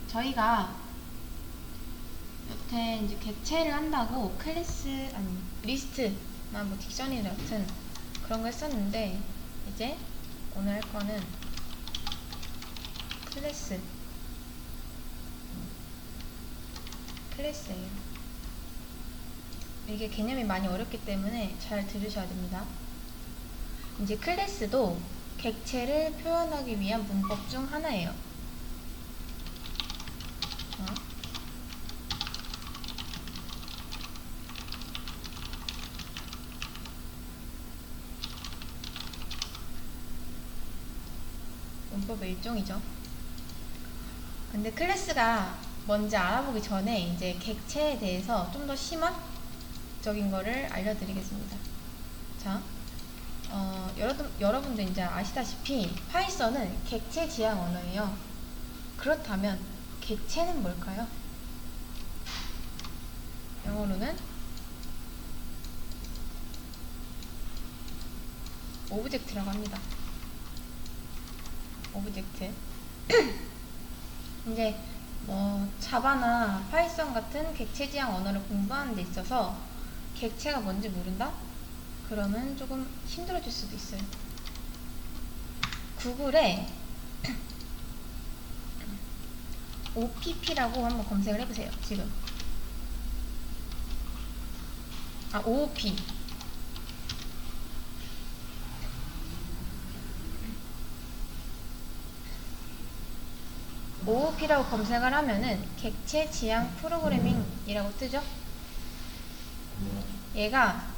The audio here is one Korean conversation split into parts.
저희가 여태 이제 객체를 한다고 클래스, 아니, 리스트나 뭐 딕셔너리 같은 그런 거 했었는데, 이제 오늘 할 거는 클래스예요. 이게 개념이 많이 어렵기 때문에 잘 들으셔야 됩니다. 이제 클래스도 객체를 표현하기 위한 문법 중 하나예요. 문법의 일종이죠. 근데 클래스가 뭔지 알아보기 전에 이제 객체에 대해서 좀 더 심화적인 거를 알려드리겠습니다. 자, 여러분들 이제 아시다시피 파이썬은 객체 지향 언어예요. 그렇다면 객체는 뭘까요? 영어로는 오브젝트라고 합니다. 오브젝트. 이제 뭐 자바나 파이썬 같은 객체 지향 언어를 공부하는 데 있어서 객체가 뭔지 모른다? 그러면 조금 힘들어질 수도 있어요. 구글에 OPP라고 한번 검색을 해보세요. 지금 OOP OOP라고 검색을 하면은 객체 지향 프로그래밍이라고 뜨죠. 얘가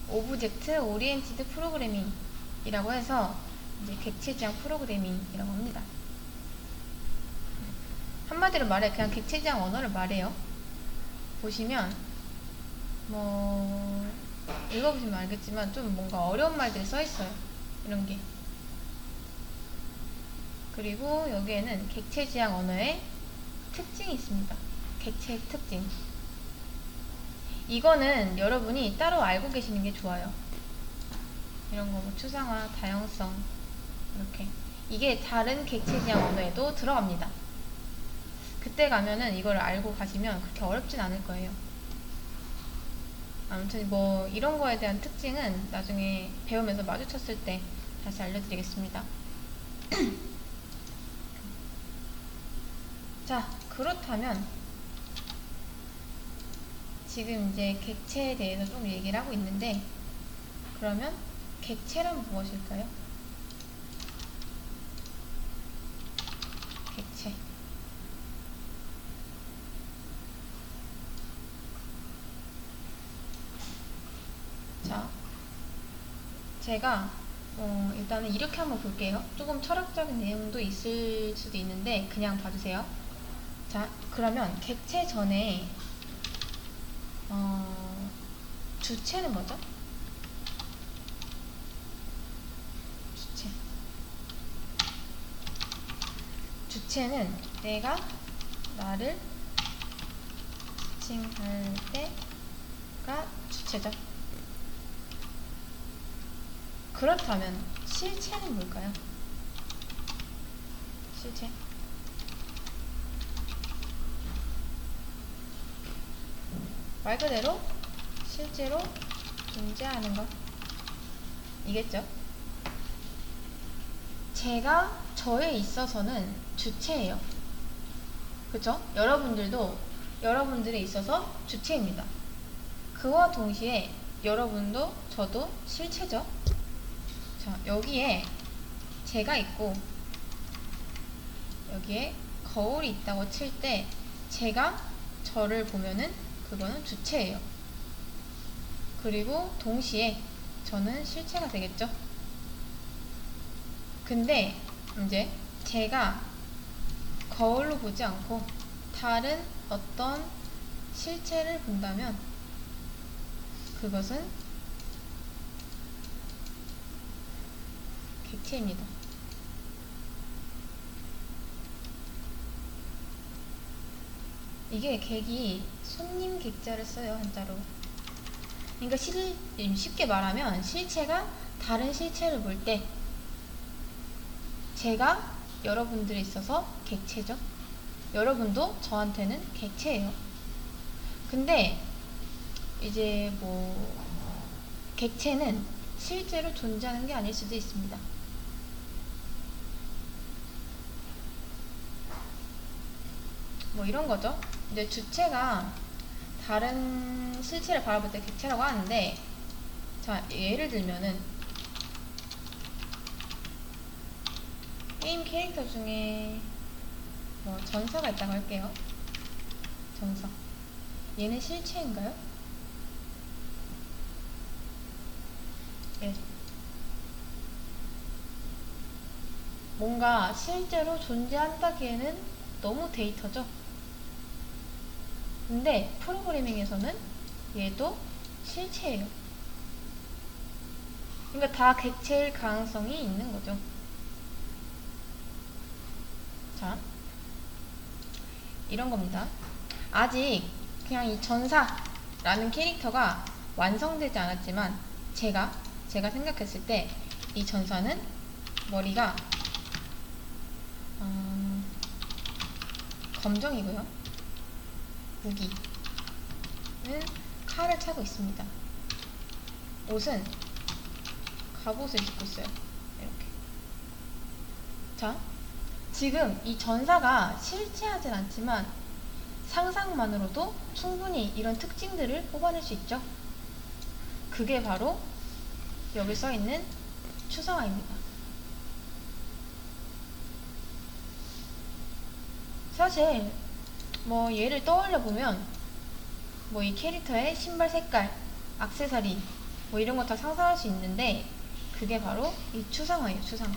오브젝트 오리엔티드 프로그래밍이라고 해서 이제 객체 지향 프로그래밍이라고 합니다. 한마디로 말해 그냥 객체 지향 언어를 말해요. 보시면 뭐 읽어보시면 알겠지만 좀 뭔가 어려운 말들이 써있어요. 이런 게. 그리고 여기에는 객체 지향 언어의 특징이 있습니다. 객체 특징. 이거는 여러분이 따로 알고 계시는 게 좋아요. 이런 거 뭐 추상화, 다양성 이렇게. 이게 다른 객체 지향 언어에도 들어갑니다. 그때 가면은 이걸 알고 가시면 그렇게 어렵진 않을 거예요. 아무튼 뭐 이런 거에 대한 특징은 나중에 배우면서 마주쳤을 때 다시 알려드리겠습니다. 자, 그렇다면 지금 이제 객체에 대해서 좀 얘기를 하고 있는데, 그러면 객체란 무엇일까요? 객체. 자, 제가 일단은 이렇게 한번 볼게요. 조금 철학적인 내용도 있을 수도 있는데 그냥 봐주세요. 자, 그러면 객체 전에 주체는 뭐죠? 주체. 주체는 내가 나를 지칭할 때가 주체죠. 그렇다면 실체는 뭘까요? 실체. 말 그대로 실제로 존재하는 것 이겠죠? 제가 저에 있어서는 주체예요. 그쵸? 여러분들에 있어서 주체입니다. 그와 동시에 여러분도 저도 실체죠. 자, 여기에 제가 있고 여기에 거울이 있다고 칠 때 제가 저를 보면은 그거는 주체예요. 그리고 동시에 저는 실체가 되겠죠. 근데 이제 제가 거울로 보지 않고 다른 어떤 실체를 본다면 그것은 객체입니다. 이게 객이 손님 객자를 써요, 한자로. 그러니까 쉽게 말하면 실체가 다른 실체를 볼 때 제가 여러분들에 있어서 객체죠. 여러분도 저한테는 객체예요. 근데 이제 뭐 객체는 실제로 존재하는 게 아닐 수도 있습니다. 뭐 이런 거죠. 이제 주체가 다른 실체를 바라볼 때 객체라고 하는데, 자, 예를 들면은 게임 캐릭터 중에 뭐 전사가 있다고 할게요. 전사. 얘는 실체인가요? 예. 뭔가 실제로 존재한다기에는 너무 데이터죠. 근데 프로그래밍에서는 얘도 실체예요. 그러니까 다 객체일 가능성이 있는 거죠. 자, 이런 겁니다. 아직 그냥 이 전사라는 캐릭터가 완성되지 않았지만 제가 생각했을 때 이 전사는 머리가 검정이고요. 무기는 칼을 차고 있습니다. 옷은 갑옷을 입고 있어요. 이렇게. 자, 지금 이 전사가 실체하진 않지만 상상만으로도 충분히 이런 특징들을 뽑아낼 수 있죠. 그게 바로 여기 써있는 추상화입니다. 사실 뭐 얘를 떠올려 보면 뭐 이 캐릭터의 신발 색깔, 액세서리 뭐 이런 거 다 상상할 수 있는데 그게 바로 이 추상화예요. 추상화.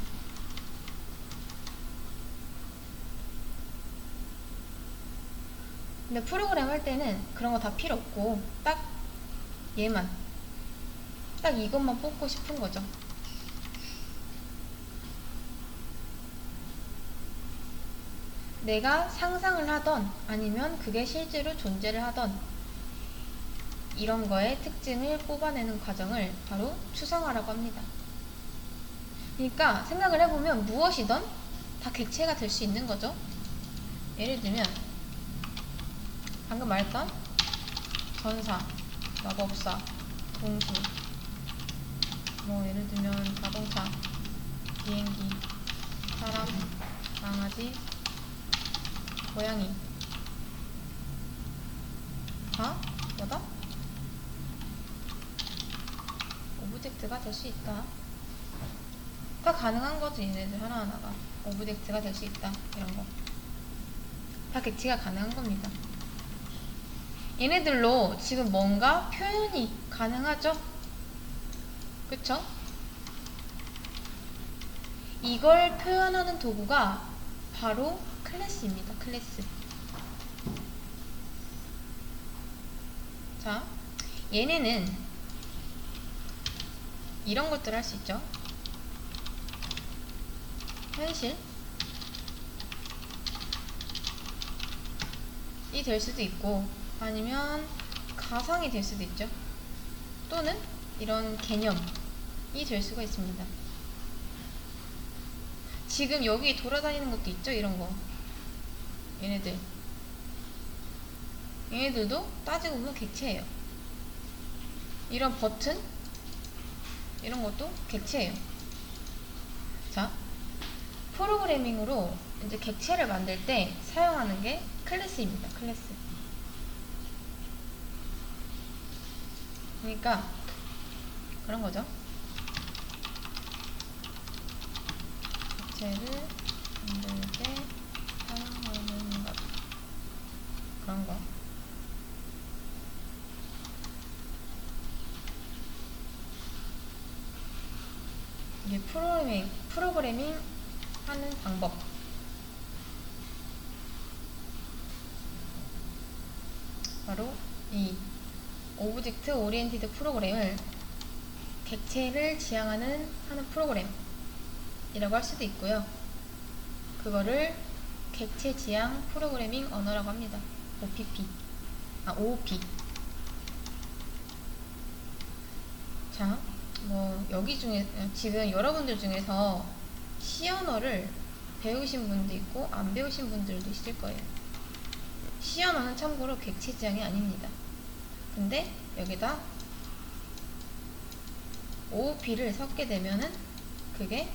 근데 프로그램 할 때는 그런 거 다 필요 없고 딱 얘만, 딱 이것만 뽑고 싶은 거죠. 내가 상상을 하던 아니면 그게 실제로 존재를 하던 이런 거의 특징을 뽑아내는 과정을 바로 추상화라고 합니다. 그러니까 생각을 해보면 무엇이든 다 객체가 될 수 있는 거죠. 예를 들면 방금 말했던 전사, 마법사, 공주, 뭐 예를 들면 자동차, 비행기, 사람, 강아지, 고양이. 다 뭐다? 오브젝트가 될 수 있다. 다 가능한 거지. 얘네들 하나하나가 오브젝트가 될 수 있다. 이런 거 다 객체가 가능한 겁니다. 얘네들로 지금 뭔가 표현이 가능하죠? 그쵸? 이걸 표현하는 도구가 바로 클래스입니다. 클래스. 자, 얘네는 이런 것들을 할 수 있죠. 현실이 될 수도 있고 아니면 가상이 될 수도 있죠. 또는 이런 개념이 될 수가 있습니다. 지금 여기 돌아다니는 것도 있죠. 이런 거. 얘네들도 따지고 보면 객체예요. 이런 버튼 이런 것도 객체예요. 자, 프로그래밍으로 이제 객체를 만들 때 사용하는 게 클래스입니다. 클래스. 그러니까 그런 거죠. 객체를 만들 때 사용하는 것. 그런 거. 이게 프로그래밍 하는 방법. 바로 이 오브젝트 오리엔티드 프로그램을 객체를 지향하는 하는 프로그램이라고 할 수도 있고요. 그거를 객체 지향 프로그래밍 언어라고 합니다. OOP. 자, 뭐 여기 중에 지금 여러분들 중에서 C 언어를 배우신 분도 있고 안 배우신 분들도 있을 거예요. C 언어는 참고로 객체 지향이 아닙니다. 근데 여기다 OOP를 섞게 되면은 그게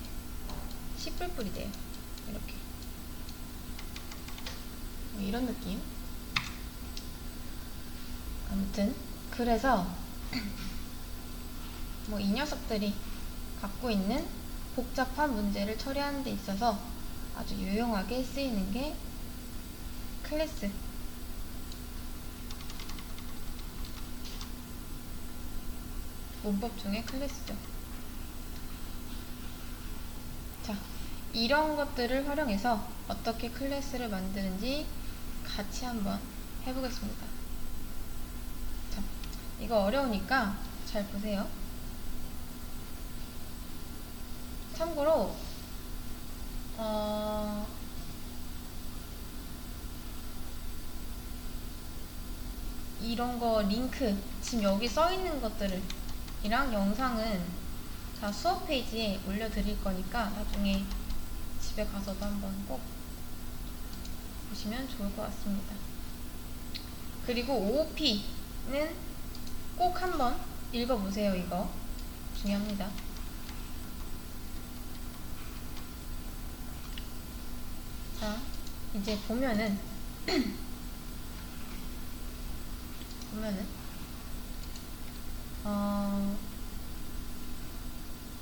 C++이 돼요. 이렇게 이런 느낌. 아무튼 그래서 뭐 이 녀석들이 갖고 있는 복잡한 문제를 처리하는 데 있어서 아주 유용하게 쓰이는 게 클래스. 문법 중에 클래스죠. 자, 이런 것들을 활용해서 어떻게 클래스를 만드는지 같이 한번 해보겠습니다. 자, 이거 어려우니까 잘 보세요. 참고로 이런 거 링크 지금 여기 써 있는 것들을 이랑 영상은 다 수업 페이지에 올려드릴 거니까 나중에 집에 가서도 한번 꼭 보시면 좋을 것 같습니다. 그리고 OOP는 꼭 한번 읽어보세요. 이거 중요합니다. 자, 이제 보면은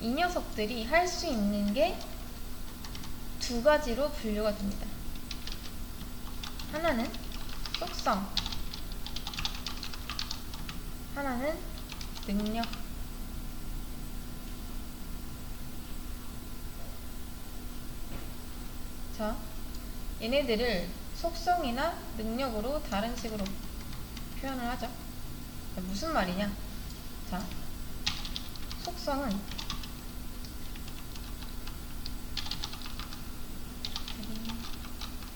이 녀석들이 할 수 있는 게 두 가지로 분류가 됩니다. 하나는 속성, 하나는 능력. 자, 얘네들을 속성이나 능력으로 다른 식으로 표현을 하죠. 자, 무슨 말이냐? 자, 속성은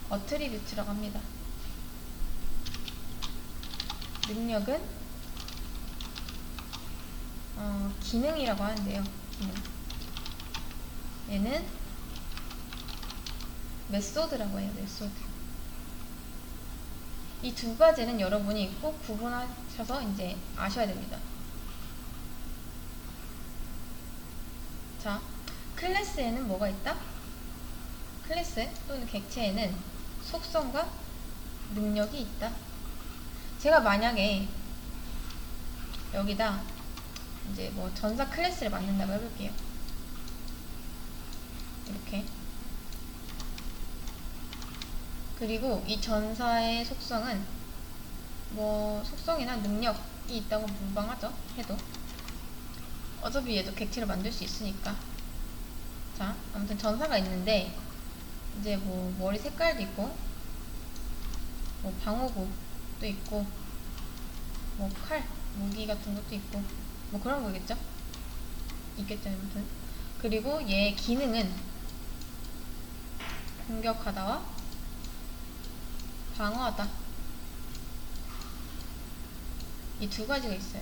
어트리뷰트라고 합니다. 능력은 기능이라고 하는데요. 기능. 얘는 메소드라고 해요. 메소드. 이 두 가지는 여러분이 꼭 구분하셔서 이제 아셔야 됩니다. 자, 클래스에는 뭐가 있다? 클래스 또는 객체에는 속성과 능력이 있다. 제가 만약에 여기다 이제 뭐 전사 클래스를 만든다고 해볼게요. 이렇게. 그리고 이 전사의 속성은 뭐 속성이나 능력이 있다고 무방하죠. 해도 어차피 얘도 객체를 만들 수 있으니까. 자, 아무튼 전사가 있는데 이제 뭐 머리 색깔도 있고 뭐 방어구도 있고 뭐 칼, 무기 같은 것도 있고 뭐 그런 거겠죠? 있겠죠. 아무튼 그리고 얘의 기능은 공격하다와 방어하다, 이 두 가지가 있어요.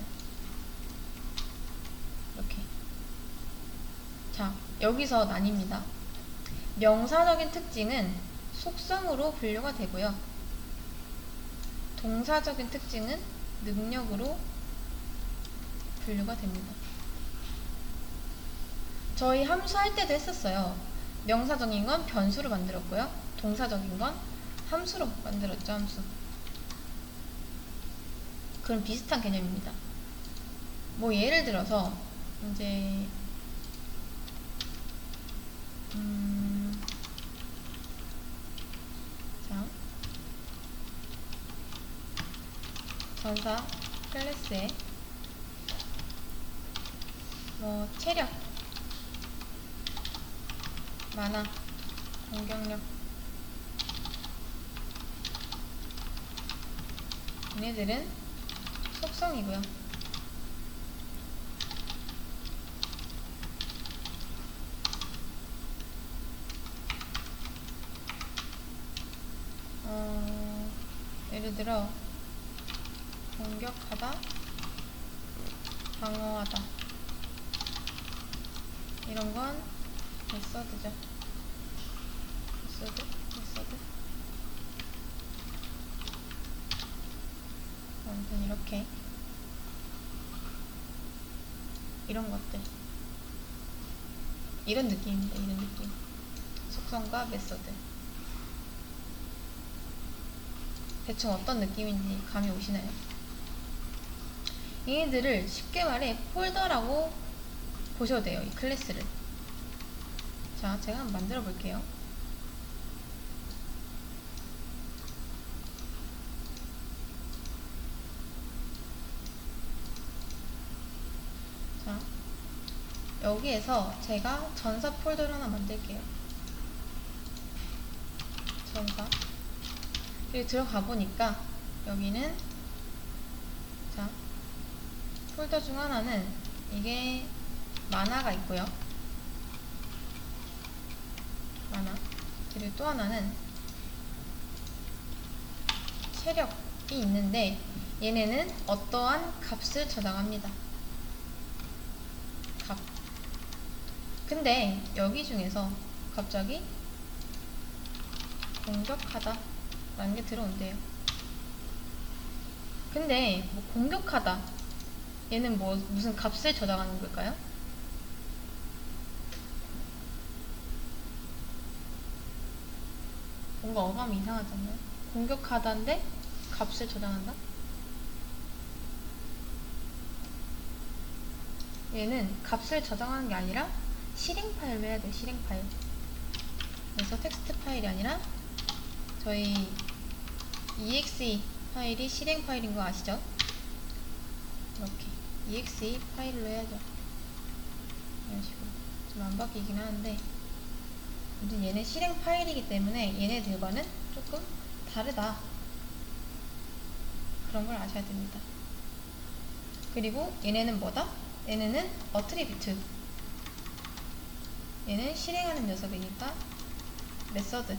이렇게. 자, 여기서 나뉩니다. 명사적인 특징은 속성으로 분류가 되고요. 동사적인 특징은 능력으로 분류가 됩니다. 저희 함수 할 때도 했었어요. 명사적인 건 변수로 만들었고요. 동사적인 건 함수로 만들었죠. 함수. 그럼 비슷한 개념입니다. 뭐 예를 들어서 이제 자, 전사 클래스에 뭐 체력, 만화, 공격력, 얘네들은 속성이고요. 예를 들어 공격하다, 방어하다, 이런 건 메서드죠. 메서드. 이렇게 이런 것들, 이런 느낌입니다. 이런 느낌. 속성과 메서드. 대충 어떤 느낌인지 감이 오시나요? 얘네들을 쉽게 말해 폴더라고 보셔도 돼요. 이 클래스를. 자, 제가 한번 만들어 볼게요. 자, 여기에서 제가 전사 폴더를 하나 만들게요. 전사. 여기 들어가 보니까 여기는, 자, 폴더 중 하나는 이게 만화가 있고요. 만화. 그리고 또 하나는 체력이 있는데 얘네는 어떠한 값을 저장합니다. 값. 근데 여기 중에서 갑자기 공격하다 라는 게 들어온대요. 근데 뭐 공격하다, 얘는 뭐 무슨 값을 저장하는 걸까요? 뭔가 어감이 이상하잖아요. 공격하다인데 값을 저장한다? 얘는 값을 저장하는 게 아니라 실행 파일로 해야 돼요. 실행 파일. 그래서 텍스트 파일이 아니라 저희 exe 파일이 실행 파일인 거 아시죠? 이렇게 exe 파일로 해야죠. 이런 식으로. 좀 안 바뀌긴 하는데 아무튼 얘네 실행 파일이기 때문에 얘네들과는 조금 다르다. 그런 걸 아셔야 됩니다. 그리고 얘네는 뭐다? 얘네는 어트리뷰트. 얘는 실행하는 녀석이니까 메서드.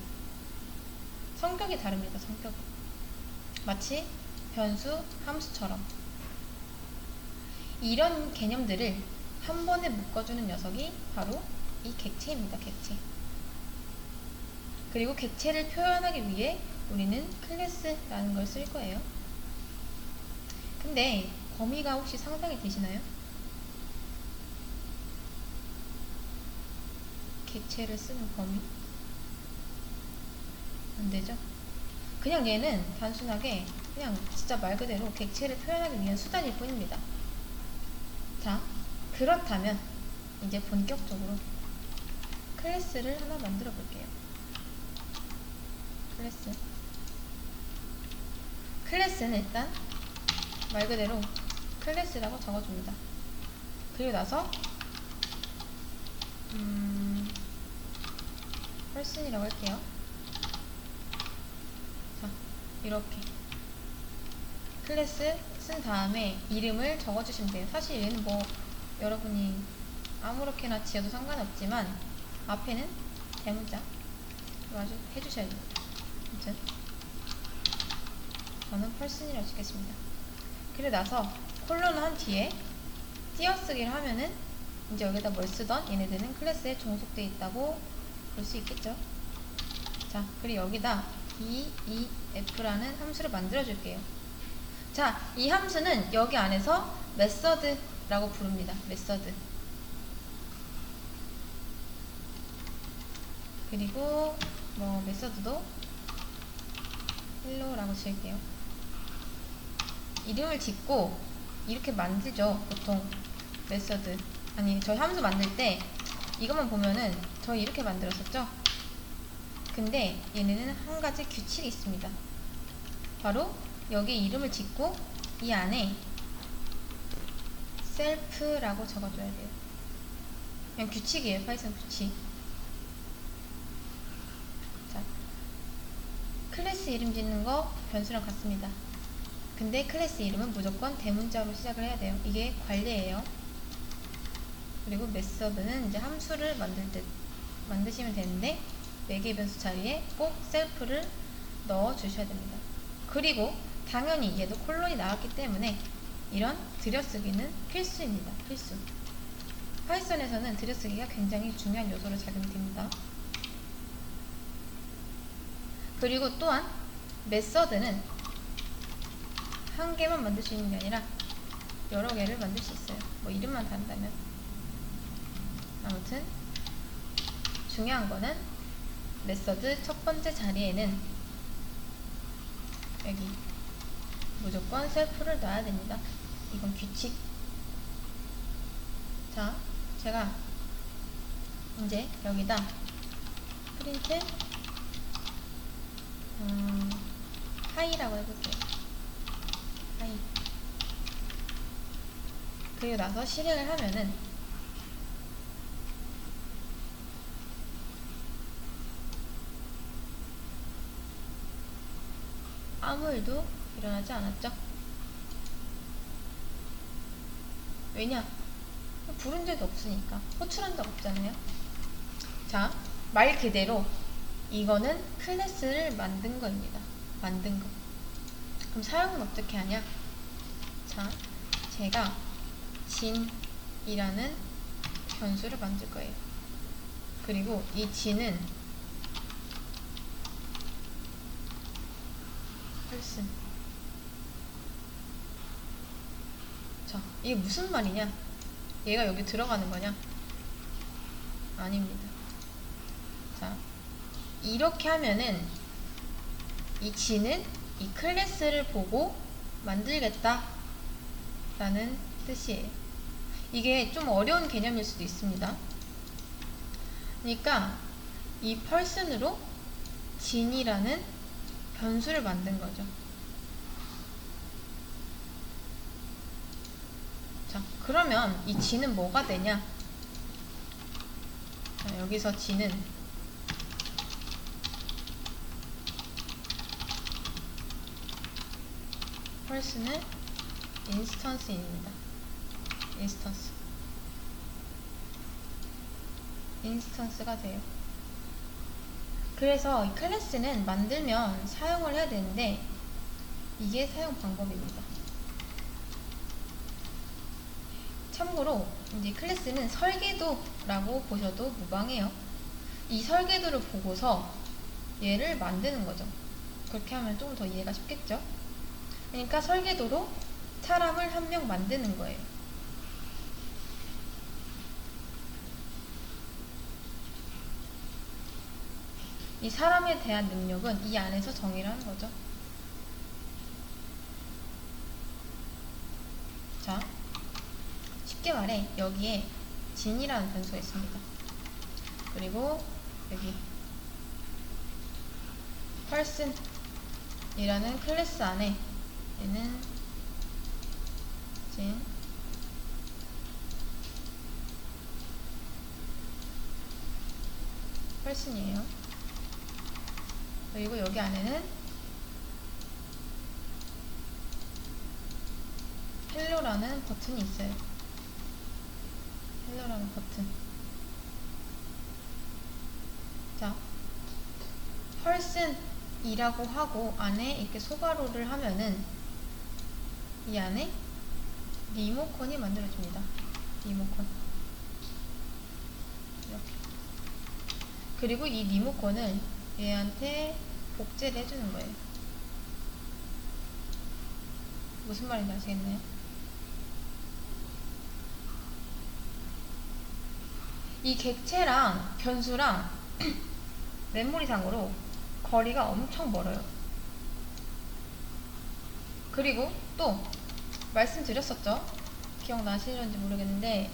성격이 다릅니다. 성격이. 마치 변수, 함수처럼. 이런 개념들을 한 번에 묶어주는 녀석이 바로 이 객체입니다. 객체. 그리고 객체를 표현하기 위해 우리는 클래스라는 걸 쓸 거예요. 근데 범위가 혹시 상상이 되시나요? 객체를 쓰는 범위? 안 되죠? 그냥 얘는 단순하게 그냥 진짜 말 그대로 객체를 표현하기 위한 수단일 뿐입니다. 자, 그렇다면 이제 본격적으로 클래스를 하나 만들어 볼게요. 클래스는 일단 말 그대로 클래스라고 적어줍니다. 그리고 나서 person이라고 할게요. 자, 이렇게 클래스 쓴 다음에 이름을 적어주시면 돼요. 사실 얘는 뭐 여러분이 아무렇게나 지어도 상관없지만 앞에는 대문자 아주 해주셔야 돼요. 아무튼 저는 person이라고 찍겠습니다. 그리고 나서 콜론을 한 뒤에 띄어쓰기를 하면은 이제 여기다 뭘 쓰던 얘네들은 클래스에 종속되어 있다고 볼 수 있겠죠. 자, 그리고 여기다 EEF라는 함수를 만들어 줄게요. 자, 이 함수는 여기 안에서 메서드라고 부릅니다. 메서드. 그리고 뭐 메서드도 hello라고 지을게요. 이름을 짓고 이렇게 만들죠. 보통 메서드, 아니 저희 함수 만들 때 이것만 보면은 저희 이렇게 만들었었죠. 근데 얘네는 한 가지 규칙이 있습니다. 바로 여기 이름을 짓고 이 안에 self라고 적어줘야 돼요. 그냥 규칙이에요. 파이썬 규칙. 자, 클래스 이름 짓는 거 변수랑 같습니다. 근데 클래스 이름은 무조건 대문자로 시작을 해야 돼요. 이게 관례예요. 그리고 메서드는 이제 함수를 만드시면 되는데 매개 변수 자리에 꼭 셀프를 넣어 주셔야 됩니다. 그리고 당연히 얘도 콜론이 나왔기 때문에 이런 들여쓰기는 필수입니다. 필수. 파이썬에서는 들여쓰기가 굉장히 중요한 요소로 작용됩니다. 그리고 또한 메서드는 한 개만 만들 수 있는 게 아니라 여러 개를 만들 수 있어요. 뭐 이름만 단다면. 아무튼 중요한 거는 메서드 첫 번째 자리에는 여기 무조건 셀프를 넣어야 됩니다. 이건 규칙. 자, 제가 이제 여기다 프린트 하이라고 해볼게요. 하이. 그리고 나서 실행을 하면은 아무 일도 일어나지 않았죠? 왜냐? 부른 적이 없으니까. 호출한 적 없잖아요. 자, 말 그대로 이거는 클래스를 만든 거입니다. 만든 거. 그럼 사용은 어떻게 하냐? 자, 제가 진이라는 변수를 만들 거예요. 그리고 이 진은 person. 자, 이게 무슨 말이냐? 얘가 여기 들어가는 거냐? 아닙니다. 자, 이렇게 하면은 이 진은 이 클래스를 보고 만들겠다 라는 뜻이에요. 이게 좀 어려운 개념일 수도 있습니다. 그러니까 이 person으로 진이라는 변수를 만든 거죠. 자, 그러면 이 진은 뭐가 되냐? 자, 여기서 진은 person은 인스턴스입니다. 인스턴스가 돼요. 그래서 이 클래스는 만들면 사용을 해야 되는데 이게 사용 방법입니다. 참고로 이제 클래스는 설계도라고 보셔도 무방해요. 이 설계도를 보고서 얘를 만드는 거죠. 그렇게 하면 조금 더 이해가 쉽겠죠? 그러니까 설계도로 사람을 한 명 만드는 거예요. 이 사람에 대한 능력은 이 안에서 정의를 하는 거죠. 자, 쉽게 말해 여기에 진이라는 변수가 있습니다. 그리고 여기 person이라는 클래스 안에 얘는 진 person이에요. 그리고 여기 안에는 헬로라는 버튼이 있어요. 헬로라는 버튼. 자, person이라고 하고 안에 이렇게 소괄호를 하면은 이 안에 리모컨이 만들어집니다. 리모컨. 이렇게. 그리고 이 리모컨을 얘한테 복제를 해주는 거예요. 무슨 말인지 아시겠나요? 이 객체랑 변수랑 메모리상으로 거리가 엄청 멀어요. 그리고 또 말씀드렸었죠? 기억나시는지 모르겠는데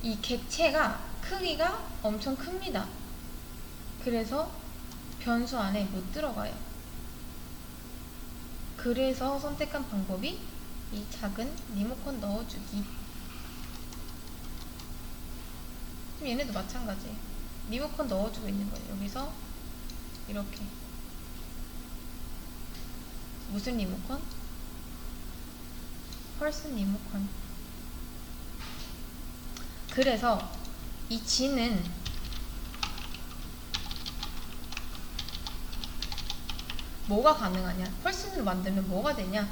이 객체가 크기가 엄청 큽니다. 그래서 변수 안에 못 들어가요. 그래서 선택한 방법이 이 작은 리모컨 넣어주기. 지금 얘네도 마찬가지예요. 리모컨 넣어주고 있는 거예요. 여기서 이렇게. 무슨 리모컨? person 리모컨. 그래서 이 진은 뭐가 가능하냐? person으로 만들면 뭐가 되냐?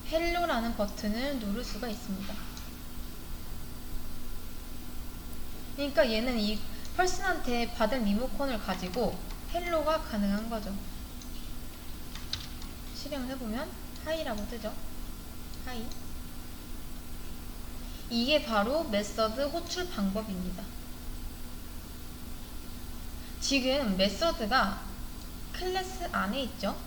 헬로라는 버튼을 누를 수가 있습니다. 그러니까 얘는 이 person한테 받은 리모컨을 가지고 헬로가 가능한 거죠. 실행을 해보면 하이라고 뜨죠. 하이. 이게 바로 메서드 호출 방법입니다. 지금 메서드가 클래스 안에 있죠.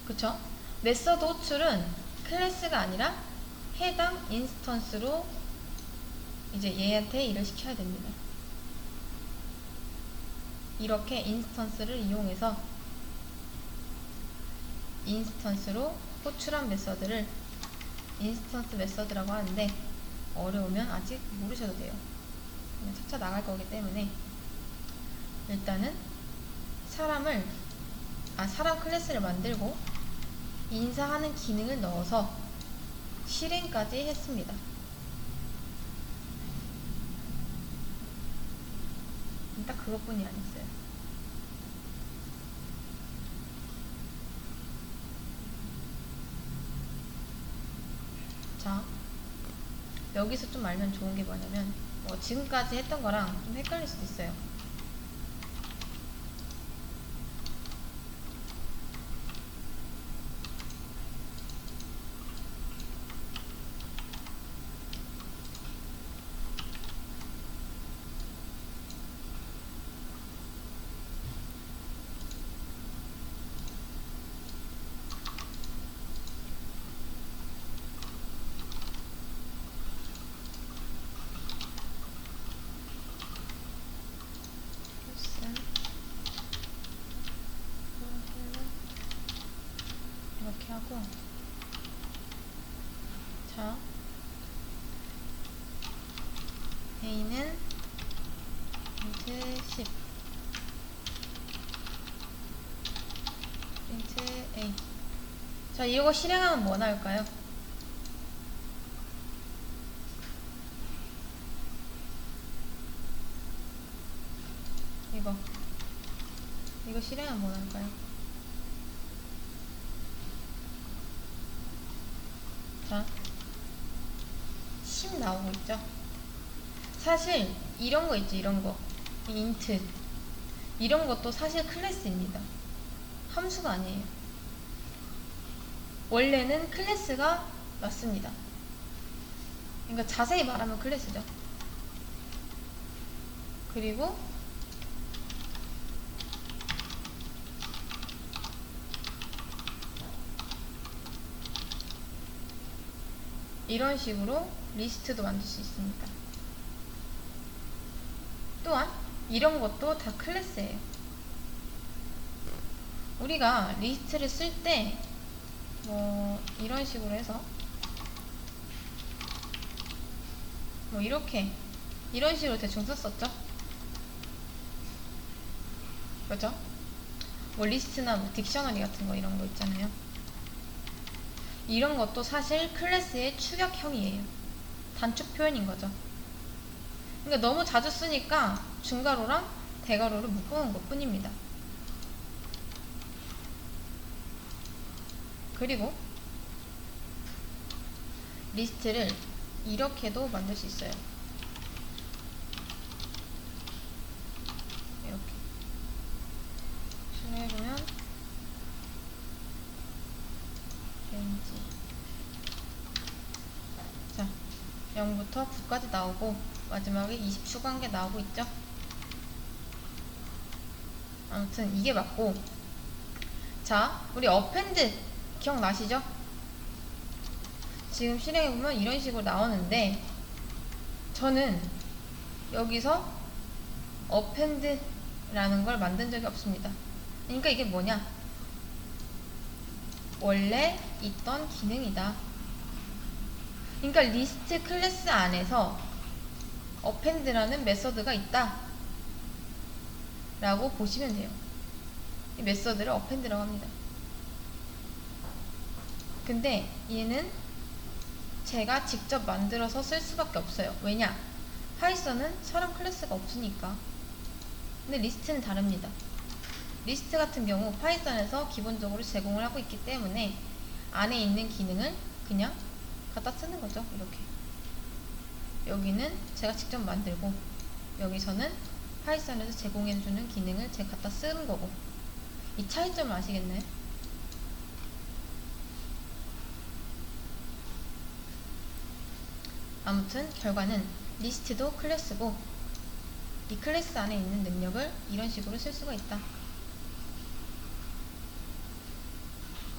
그쵸? 메서드 호출은 클래스가 아니라 해당 인스턴스로 이제 얘한테 일을 시켜야 됩니다. 이렇게 인스턴스를 이용해서 인스턴스로 호출한 메서드를 인스턴스 메서드라고 하는데, 어려우면 아직 모르셔도 돼요. 그냥 차차 나갈 거기 때문에 일단은 사람 클래스를 만들고 인사하는 기능을 넣어서 실행까지 했습니다. 딱 그것뿐이 아니었어요. 자, 여기서 좀 알면 좋은 게 뭐냐면, 지금까지 했던 거랑 좀 헷갈릴 수도 있어요. 이렇게 하고, 자, A는 int 10 int A. 자, 이거 실행하면 뭐 나올까요? 이거 실행하면 뭐 나올까요? 자, 10 나오고 있죠? 사실 이런 거 있죠, 이런 거. int 이런 것도 사실 클래스입니다. 함수가 아니에요. 원래는 클래스가 맞습니다. 그러니까 자세히 말하면 클래스죠. 그리고 이런 식으로 리스트도 만들 수 있습니다. 또한 이런 것도 다 클래스예요. 우리가 리스트를 쓸 때 이런 식으로 해서 이런 식으로 대충 썼었죠. 그죠? 리스트나 딕셔너리 같은 거 이런 거 있잖아요. 이런 것도 사실 클래스의 추격형이에요. 단축 표현인 거죠. 그러니까 너무 자주 쓰니까 중괄호랑 대괄호를 묶어놓은 것 뿐입니다. 그리고 리스트를 이렇게도 만들 수 있어요. 이렇게 실행해보면 렌지, 자, 0부터 9까지 나오고 마지막에 20 추가한 게 나오고 있죠. 아무튼 이게 맞고, 자, 우리 어펜드 기억나시죠? 지금 실행해보면 이런 식으로 나오는데, 저는 여기서 어펜드라는 걸 만든 적이 없습니다. 그러니까 이게 뭐냐, 원래 있던 기능이다. 그러니까 리스트 클래스 안에서 어펜드라는 메서드가 있다 라고 보시면 돼요. 이 메서드를 어펜드라고 합니다. 근데 얘는 제가 직접 만들어서 쓸 수밖에 없어요. 왜냐? 파이썬은 사람 클래스가 없으니까. 근데 리스트는 다릅니다. 리스트 같은 경우 파이썬에서 기본적으로 제공을 하고 있기 때문에 안에 있는 기능을 그냥 갖다 쓰는 거죠. 이렇게. 여기는 제가 직접 만들고, 여기서는 파이썬에서 제공해주는 기능을 제가 갖다 쓰는 거고, 이 차이점을 아시겠나요? 아무튼 결과는 리스트도 클래스고, 이 클래스 안에 있는 능력을 이런 식으로 쓸 수가 있다,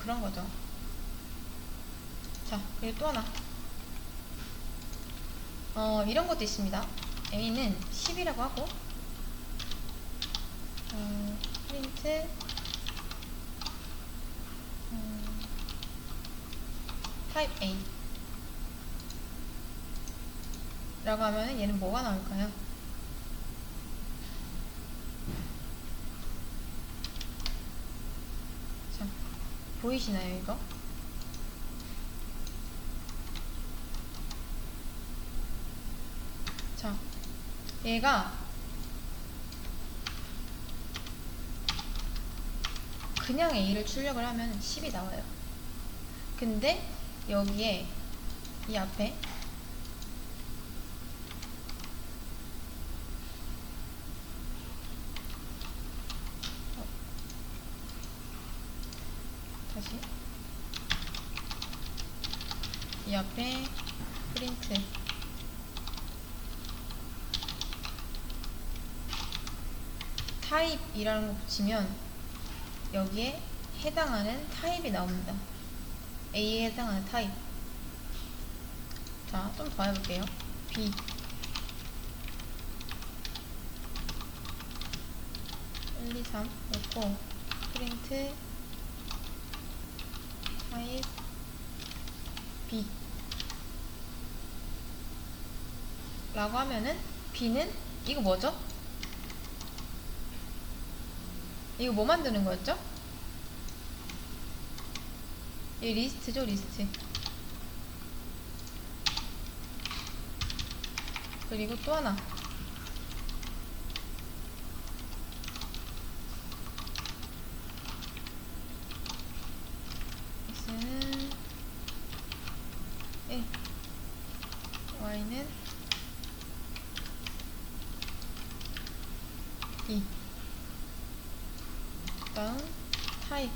그런 거죠. 자, 그리고 또 하나, 이런 것도 있습니다. a는 10이라고 하고, 프린트 타입 a 라고 하면 얘는 뭐가 나올까요? 자, 보이시나요, 이거? 자, 얘가 그냥 A를 출력을 하면 10이 나와요. 근데 여기에 이 앞에 다시 이 앞에 프린트 타입이라는 거 붙이면 여기에 해당하는 타입이 나옵니다. A에 해당하는 타입. 자, 좀 더 해볼게요. B 1, 2, 3 놓고 프린트 타입 B 라고 하면은 B는 이거 뭐죠? 이거 뭐 만드는 거였죠? 이 리스트죠, 리스트. 그리고 또 하나, x는 1, y는 2. 다음 타입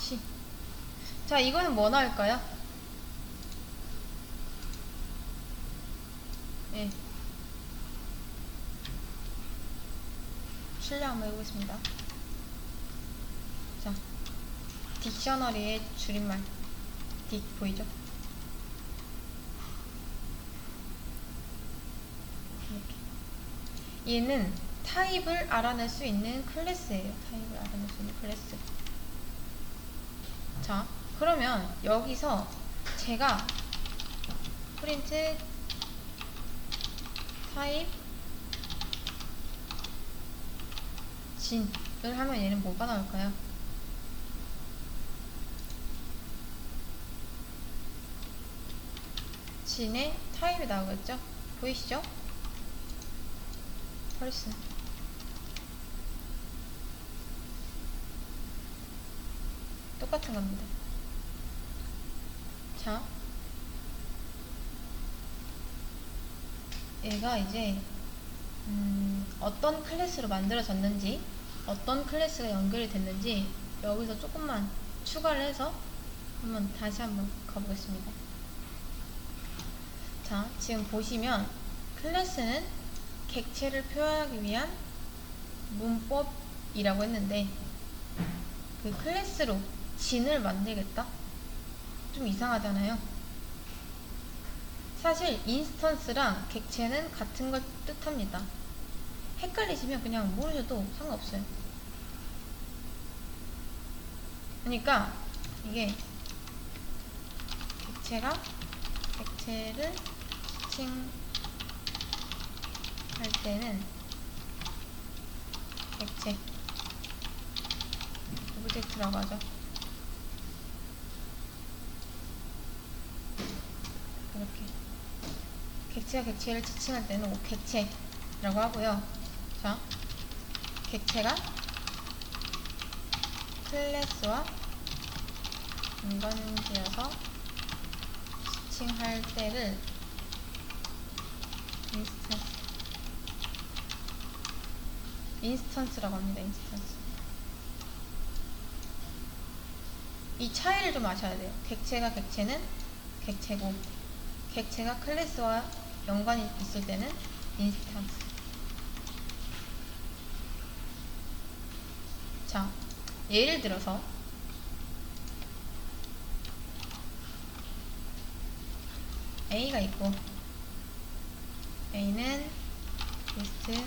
C. 자, 이거는 뭐 나올까요? 예. 실력 한번 해보겠습니다. 자, 딕셔너리의 줄임말 딕 보이죠? 이렇게. 얘는 타입을 알아낼 수 있는 클래스예요. 타입을 알아낼 수 있는 클래스. 자, 그러면 여기서 제가 프린트 타입 진을 하면 얘는 뭐가 나올까요? 진의 타입이 나오겠죠? 보이시죠? 펄스. 똑같은 겁니다. 자, 얘가 이제 어떤 클래스로 만들어졌는지, 어떤 클래스가 연결이 됐는지 여기서 조금만 추가를 해서 다시 한번 가보겠습니다. 자, 지금 보시면 클래스는 객체를 표현하기 위한 문법이라고 했는데, 그 클래스로 진을 만들겠다? 좀 이상하잖아요. 사실 인스턴스랑 객체는 같은 걸 뜻합니다. 헷갈리시면 그냥 모르셔도 상관없어요. 그러니까 이게 객체를 지칭할 때는 객체 오브젝트라고 하죠. 이렇게 객체가 객체를 지칭할 때는 객체라고 하고요. 자, 객체가 클래스와 연관지어서 지칭할 때를 인스턴스 인스턴스라고 합니다. 인스턴스. 이 차이를 좀 아셔야 돼요. 객체가 객체는 객체고, 객체가 클래스와 연관이 있을 때는 인스턴스. 자, 예를 들어서 A가 있고, A는 리스트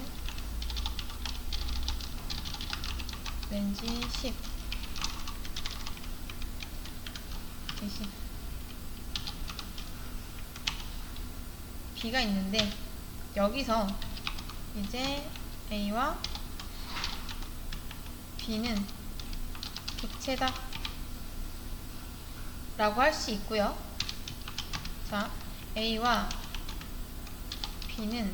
렌지 10 20 B가 있는데, 여기서 이제 A와 B는 객체다 라고 할 수 있고요. 자, A와 B는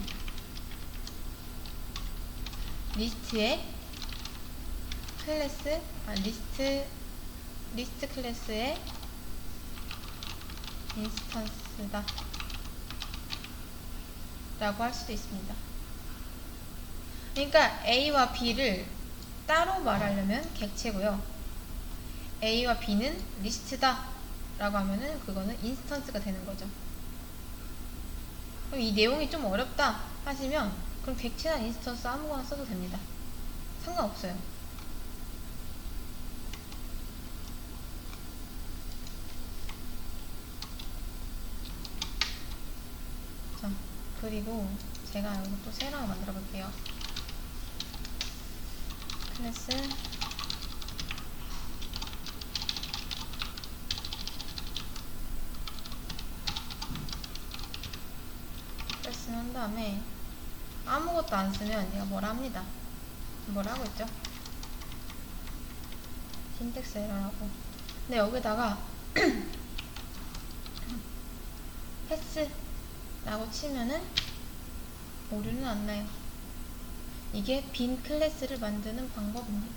리스트의 클래스, 리스트 클래스의 인스턴스다 라고 할 수도 있습니다. 그러니까 A와 B를 따로 말하려면 객체고요. A와 B는 리스트다 라고 하면은 그거는 인스턴스가 되는 거죠. 그럼 이 내용이 좀 어렵다 하시면 그럼 객체나 인스턴스 아무거나 써도 됩니다. 상관없어요. 자, 그리고 제가 여기 또 새로 하나 만들어 볼게요. 클래스 한 다음에 아무것도 안 쓰면 얘가 뭐라 합니다. 뭐라 하고 있죠? 신텍스 에러라고. 근데 여기다가 패스라고 치면은 오류는 안 나요. 이게 빈 클래스를 만드는 방법입니다.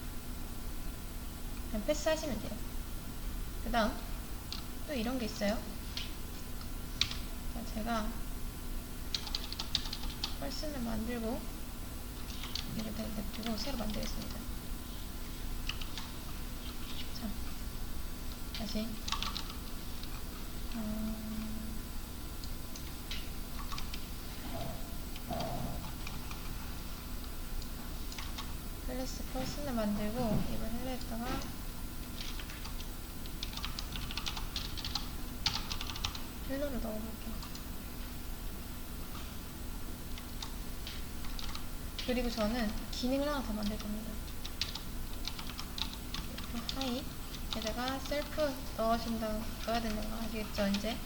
그냥 패스 하시면 돼요. 그 다음 또 이런 게 있어요. 자, 제가 펄슨을 만들고 여기다 냅두고 새로 만들겠습니다. 자, 다시 클래스 펄슨을 만들고 이걸 헬로에다가 헬로를 넣어볼게요. 그리고 저는 기능을 하나 더 만들 겁니다. 하이 에다가 셀프 넣어야 되는 거 아시겠죠? 이제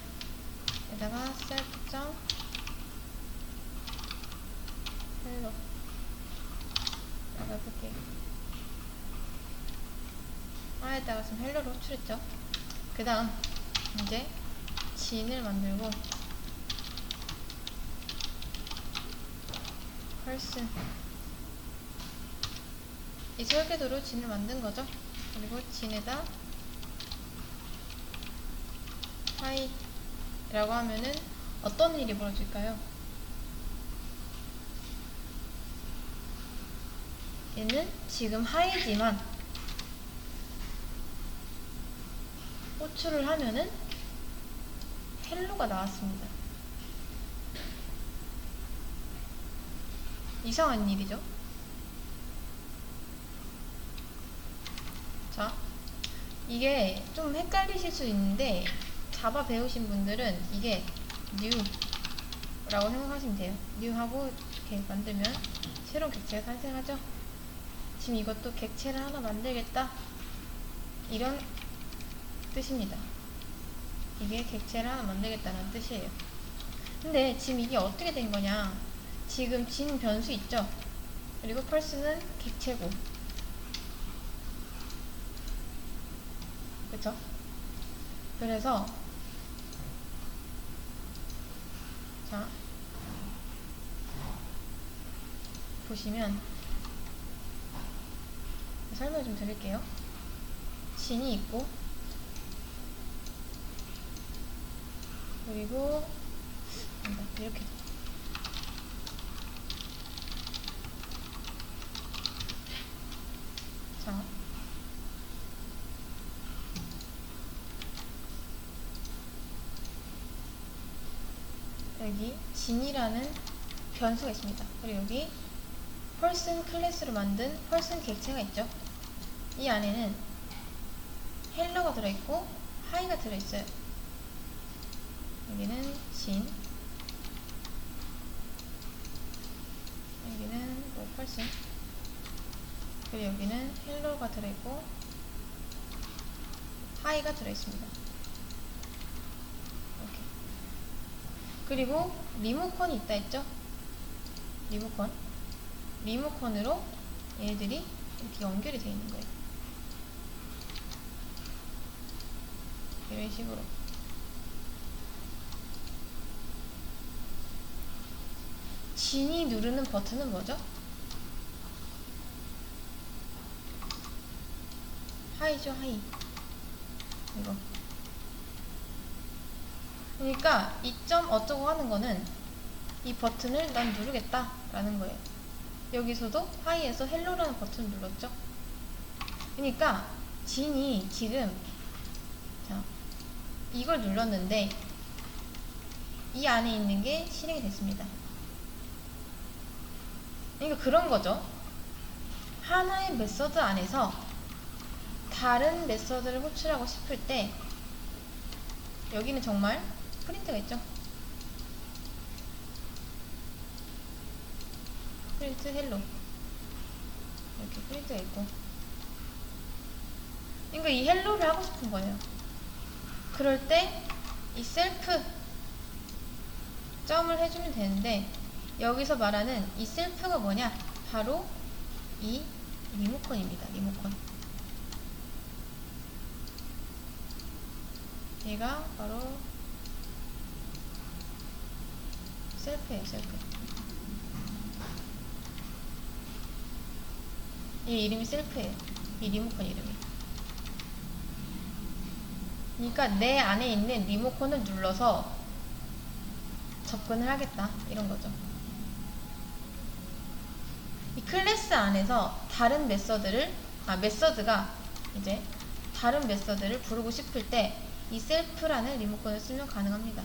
에다가 셀프.헬로 라고 해볼게요. 하에다가 지금 헬로를 호출했죠? 그 다음 이제 진을 만들고 펄슨 이 설계도로 진을 만든 거죠. 그리고 진에다 하이 라고 하면은 어떤 일이 벌어질까요? 얘는 지금 하이지만 호출을 하면은 헬로가 나왔습니다. 이상한 일이죠. 자, 이게 좀 헷갈리실 수 있는데 자바 배우신 분들은 이게 new라고 생각하시면 돼요. new하고 이렇게 만들면 새로운 객체가 탄생하죠. 지금 이것도 객체를 하나 만들겠다 이런 뜻입니다. 이게 객체를 하나 만들겠다는 뜻이에요. 근데 지금 이게 어떻게 된 거냐, 지금 진 변수 있죠. 그리고 펄스는 객체고, 그쵸? 그래서 자 보시면 설명 좀 드릴게요. 진이 있고 그리고 이렇게 자, 여기 진이라는 변수가 있습니다. 그리고 여기 person 클래스로 만든 person 객체가 있죠. 이 안에는 헬로가 들어있고 하이가 들어있어요. 여기는 진, 여기는 뭐 person, 그리고 여기는 헬로가 들어있고 하이가 들어있습니다. 이렇게. 그리고 리모컨이 있다 했죠? 리모컨으로 얘들이 이렇게 연결이 되어 있는 거예요. 이런 식으로. 진이 누르는 버튼은 뭐죠? 하이죠, 하이. 이거. 그러니까 이 점 어쩌고 하는 거는 이 버튼을 난 누르겠다 라는 거예요. 여기서도 하이에서 헬로라는 버튼을 눌렀죠. 그러니까 진이 지금 자, 이걸 눌렀는데 이 안에 있는 게 실행이 됐습니다. 그러니까 그런 거죠. 하나의 메서드 안에서 다른 메서드를 호출하고 싶을 때 여기는 정말 프린트가 있죠. 프린트 헬로 이렇게 프린트가 있고, 그러니까 이 헬로를 하고 싶은 거예요. 그럴 때 이 셀프 점을 해주면 되는데 여기서 말하는 이 셀프가 뭐냐? 바로 이 리모컨입니다. 리모컨. 얘가 바로 셀프예요. 셀프. 이 이름이 셀프예요. 이 리모컨 이름이. 그러니까 내 안에 있는 리모컨을 눌러서 접근을 하겠다 이런 거죠. 이 클래스 안에서 다른 메서드가 이제 다른 메서드를 부르고 싶을 때 이 셀프라는 리모컨을 쓰면 가능합니다.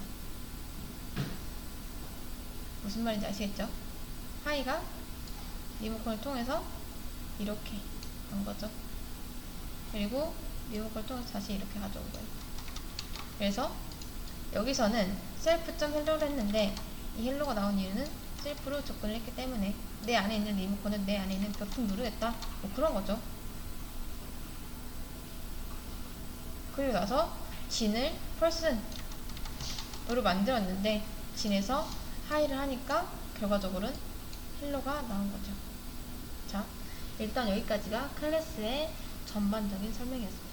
무슨 말인지 아시겠죠? 하이가 리모컨을 통해서 이렇게 간 거죠. 그리고 리모컨을 통해서 다시 이렇게 가져온 거예요. 그래서 여기서는 셀프.헬로를 했는데 이 헬로가 나온 이유는 셀프로 접근을 했기 때문에 내 안에 있는 리모컨은 내 안에 있는 버튼 누르겠다 뭐 그런 거죠. 그리고 나서 진을 person으로 만들었는데 진에서 하이를 하니까 결과적으로는 헬로가 나온 거죠. 자, 일단 여기까지가 클래스의 전반적인 설명이었습니다.